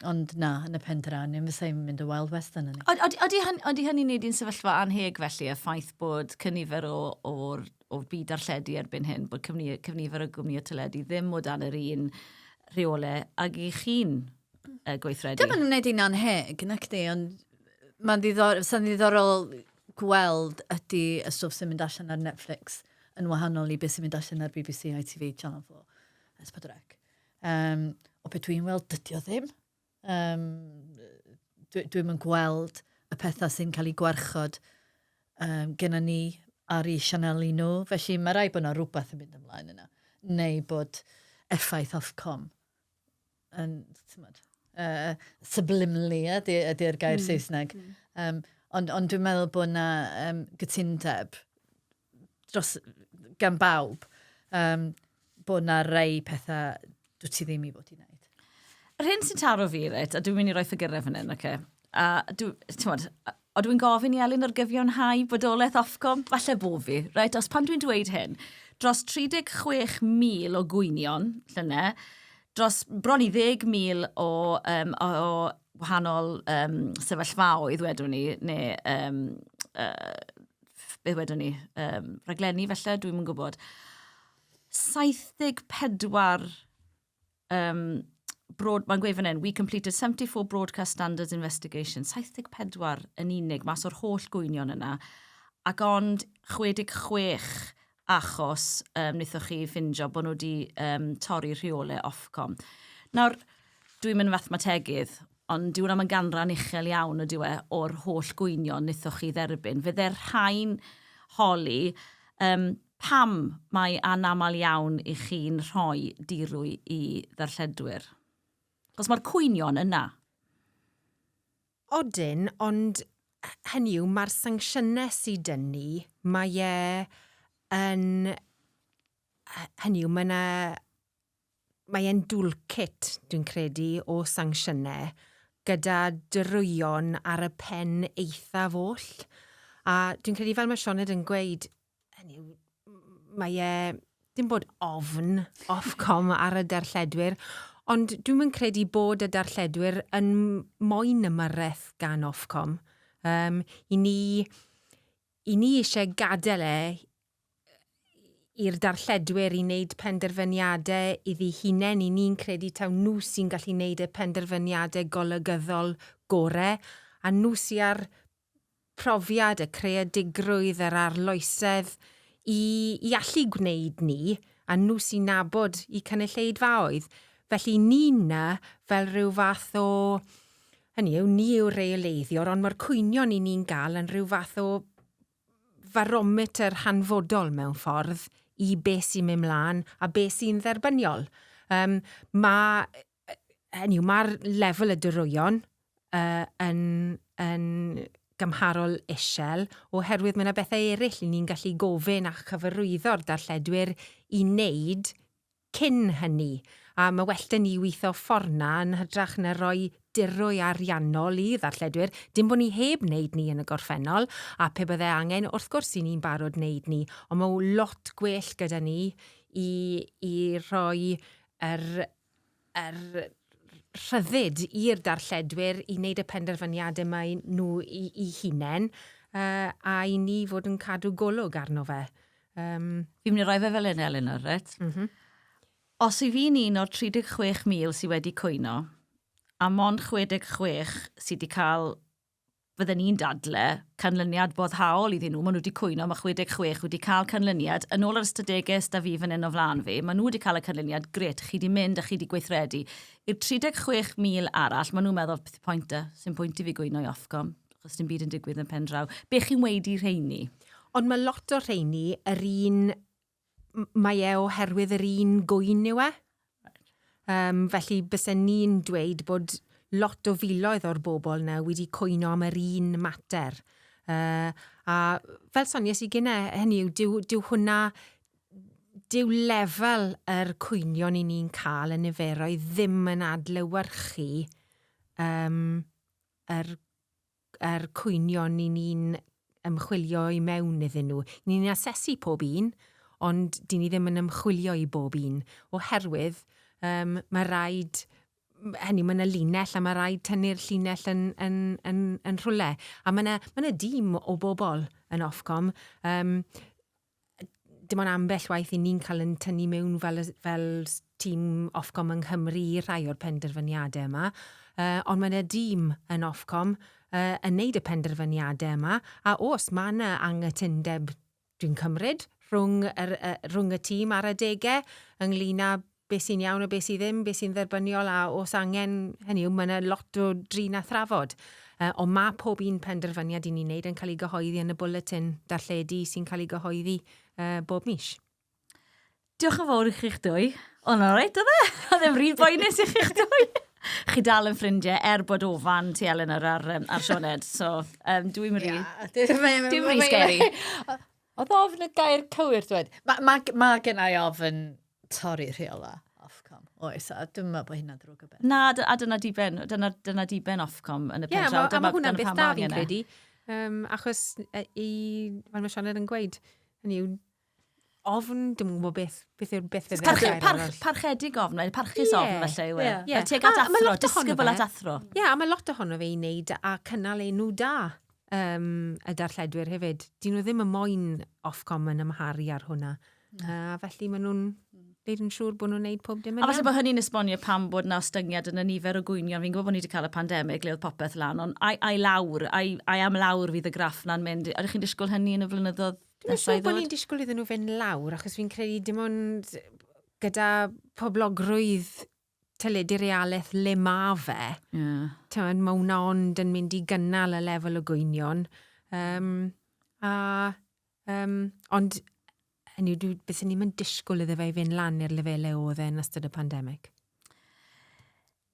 Ond na, yn y pen dran, ni'n fysa'n mynd o Wild West yna ni. Odi hynny'n neud i'n sefyllfa anheg felly, y ffaith bod cynifer o'r byd darlledu erbyn hyn, bod cyfnifer o gwmnïau teledu ddim o dan yr un rheolau ag i chi'n gweithredu. Dyma nhw'n gwneud un anheg, na cdi, ond mae'n ddiddorol gweld ydy y stwff sy'n mynd allan ar Netflix yn wahanol i beth sy'n mynd allan ar BBC, ITV, Channel 4, S4C. O beth dwi'n weld, dydy o ddim. Dwi'n yn gweld y pethau sy'n cael ei gwarchod gennym ni ar ei sianeli nhw. Felly mae rai bod yna rhywbeth yn mynd ymlaen yna. Neu bod effaith Ofcom yn subliminally ydy'r gair Saesneg. Ond dwi'n meddwl bod yna gytundeb gan bawb bod yna rei pethau dwi ti ddim i fod i wneud. Yr hyn sy'n taro fi, reit, a dwi'n mynd i roi ffigurau fan hyn, okay? A dwi'n gofyn i Elinor gyfiawnhau bodolaeth Ofcom, falle bo fi, reit? Os pan dwi'n dweud hyn, dros 36,000 o gwynion, llynau, dros bron i 10,000 o wahanol sefyllfaoedd, wedwn ni, neu beth wedwn ni, raglenni felly, dwi'n mynd gwybod. 74 mae'n gweud fan hyn, we completed 74 broadcast standards investigations, 74 yn unig mas o'r holl gwynion yna, ac ond 66 achos wnaethoch chi ffindio bod nhw wedi torri'r rheolau Ofcom. Nawr, dwi'n mynd mathemategydd, ond dwi'n am yn ganran uchel iawn o diwe o'r holl gwynion wnaethoch chi dderbyn. Fydde'r rhain holi pam mae anamal iawn i chi'n rhoi dirwy i ddarlledwyr. Os mae'r cwynion yna. Odyn, ond hynny yw, mae'r sancsiynau sydd dynnu, mae e'n dwlcit, dwi'n credu, o sancsiynau gyda drwyon ar y pen eithaf oll. A dwi'n credu fel mae Sioned yn gweud, hynny yw, mae dim bod ofn Ofcom ar y darlledwyr, ond dwi'n credu bod y darlledwyr yn moyn ymyrraeth gan Ofcom. I ni eisiau gadael i'r darlledwyr i wneud penderfyniadau iddi hunain. I ni'n credu taw nhw sy'n gallu wneud y penderfyniadau golygyddol gorau, a nhw sy'n ar profiad y creadigrwydd, yr arloesedd i allu gwneud ni, a nhw sy'n nabod i cynulleidfaoedd. Felly ni'n fel rhyw fath o, hynny yw, ni yw'r rheoleiddiwr, ond mae'r cwynion i ni'n gael yn rhyw fath o farometr hanfodol mewn ffordd i beth sy'n mynd mlaen a beth sy'n dderbyniol. Mae'r lefel y drwyon yn gymharol isel, oherwydd mae yna bethau eraill i ni'n gallu gofyn a chyfarwyddo'r darlledwyr i wneud cyn hynny. A mae well da ni weithio fforna yn hydrach na roi dirwy ariannol i ddarlledwyr. Dim bod ni heb wneud ni yn y gorffennol, a pe byddai angen, wrth gwrs i ni'n barod wneud ni. Ond mae lot gwell gyda ni i roi yr rhyddid i'r darlledwyr i wneud y penderfyniadau mae nhw i hunain, a i ni fod yn cadw golwg arno fe. Fi'n mynd i roi fe fel un, Elinor, right? Os i fi'n un o'r 36,000 sydd wedi cwyno, a mond 66 sydd wedi cael, fydden ni'n dadle, canlyniad boddhaol iddyn nhw, maen nhw wedi cwyno, mae 66 wedi cael canlyniad, yn ôl yr ystadegau da fi fan hyn o flaen fi, maen nhw wedi cael y canlyniad, gret, chi wedi mynd a chi wedi gweithredu. I'r 36,000 arall, maen nhw'n meddwl, beth pwynta, sy'n pwynt i fi gwyno i Ofcom, achos dim byd yn digwydd yn pen draw. Be chi'n weid i rheini? Ond mae lot o rheini, mae oherwydd yr un gwyn yw e. Felly bysen ni'n dweud bod lot o filoedd o'r bobl na wedi cwyno am yr un mater. A fel sonies i gyna, hynny yw, dyw lefel yr cwynion i ni'n cael yn niferoedd ddim yn adlewyrchu yr cwynion i ni'n ymchwilio i mewn iddyn nhw. Ni'n asesu pob un, ond dyn ni ddim yn ymchwilio i bob un, oherwydd mae rhaid, hynny, mae yna linell a mae rhaid tynnu'r llinell yn rhywle. A mae yna dîm o bobl yn Ofcom. Dim ond ambell waith i ni'n cael yn tynnu mewn fel tîm Ofcom yng Nghymru i rhai o'r penderfyniadau yma. Ond mae yna dîm yn Ofcom yn wneud y penderfyniadau yma. A os mae yna anghytundeb, dwi'n cymryd, rhwng y tîm ar adegau ynglyn â beth sy'n iawn a beth sy'n ddim, beth sy'n dderbyniol, a os angen, hynny yw, mae yna lot o drin a thrafod. Ond mae pob un penderfyniad i ni'n wneud yn cael ei gyhoeddi yn y bwletin darlledu sy'n cael ei gyhoeddi bob mis. Diolch yn fawr i chi'ch dwy. Ond alright, oedd e? Oedd e'n rhy boenus i chi'ch dwy. Chi dal yn ffrindiau bod ofan ti Elinor ar Sioned. So, dwi'n rhy scary. Oedd ofn y gair cywir dweud. Mae gen i ofn torri rheola Ofcom. Oes, a dwi'n meddwl bod hynna'n drwg y beth. Na, a dyna diben Ofcom yn y pen draw. A mae hwnna'n beth da fi'n credu. Achos fel mae Sioned yn gweud, hynny yw, ofn, dim yn gwybod beth yw'r beth fydd parchedig ofn, parchus ofn felly yw e. Teg at athro, disgybl at athro. Ie, a mae lot ohono fe i wneud a cynnal enw da y darlledwyr hefyd. Dyn nhw ddim yn moyn Ofcom yn ymharu ar hwnna. Felly maen nhw'n neud yn siŵr bod nhw'n neud pob dim yn iawn. A falle bod hynny'n esbonio pam bod na ostyngiad yn y nifer o gwynion. Fi'n gwybod bod ni wedi cael y pandemig le oedd popeth lan, ond ai am lawr fydd y graff na'n mynd. Ydych chi'n disgwyl hynny yn y flynyddoedd nesaf i ddod? Dwi'n siŵr bod ni'n disgwyl iddyn nhw fynd lawr, achos fi'n credu dim ond gyda poblogrwydd teledu realaeth le ma fe. Mae hwnna ond yn mynd i gynnal y lefel o gwynion. Ond beth ni'n mynd disgwyl iddo fe i fynd lan i'r lefelau oedd yn ystod y pandemig.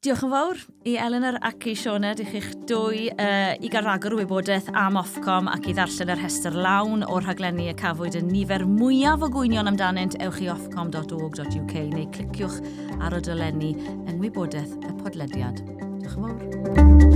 Diolch yn fawr i Elinor ac i Sioned i chi'ch dwy i gael rhagor o wybodaeth am Ofcom ac i ddarllen yr rhestr lawn o'r rhaglenni y cafwyd yn nifer mwyaf o gwynion amdanynt, ewch i ofcom.org.uk neu cliciwch ar y dolenni yng ngwybodaeth y podlediad. Diolch yn fawr.